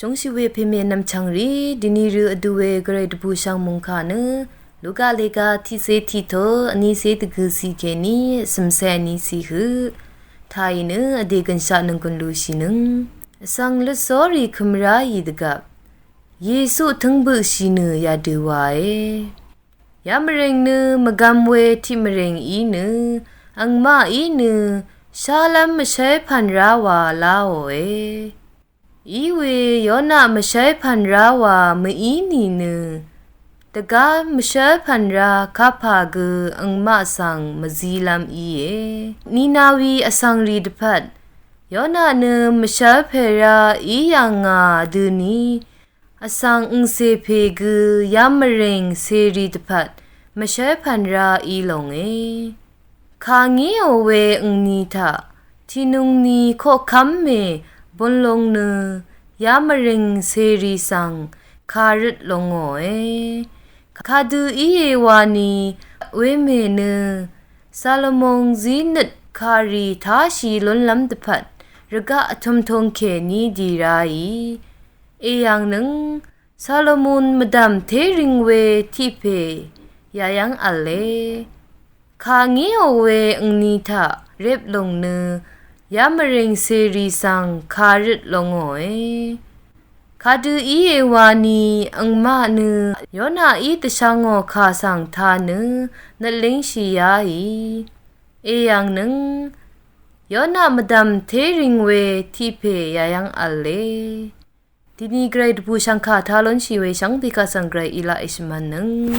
ชงชิเวเพเมนำชังรีดินีรูอดูเวกรดบูชังมุงคาเนลูกาเลกาทิเซทิโตอันนี้เซตกุสีเกนีสมเสนีสีหือไทยเนอเดกันชานึงกันลูชินึงสังลสอรีคุมรายีดกับเยซูทั้งบุชิเนยาดูวายยามเรงเนมกำเวทิมเรงอีเนอังมาอีเนชาลัมมใช้พันราวาลาโออีเวยอนะมใช้พันราวามอีนีเนตะกามใช้พันราคาพากอังมาสังมจีลัมอีนีนาวีอสังรีดพัดยอนะเนมใช้เพราอียังงาดูนีอสังอุเซเพกยามเรงเซรีดพัดมใช้พันราอีหลงคางี้โอเวอุนีทาที่นุงนีโคคัมเมบนลงเนยามเริงเซรีสังคาริดลงโอคาดูอีเยวานีเวเมเนซาโลมงจีนิดคารีทาชีล้นล้ำตะพัดระกะทมทงเคนีดีไรอย่างหนึ่งซาโลมอนมดามเทริงเวที่เพยายังอเลคางี้โอเวอุนีทาเร็บลงเนยามเริงเซรีสังคาริดลงโอคาดูอีเยวานีอังมาเนยอนาอีตชังโอคาสังทาเนนลิงชียาอย่างหนึ่งยอนามาดามเทริงเวที่เพยายังอเลทีนี้เกรดผู้ชังคาทาลอนชีเวชังติกาสังเกรอีลาอิชมันนึง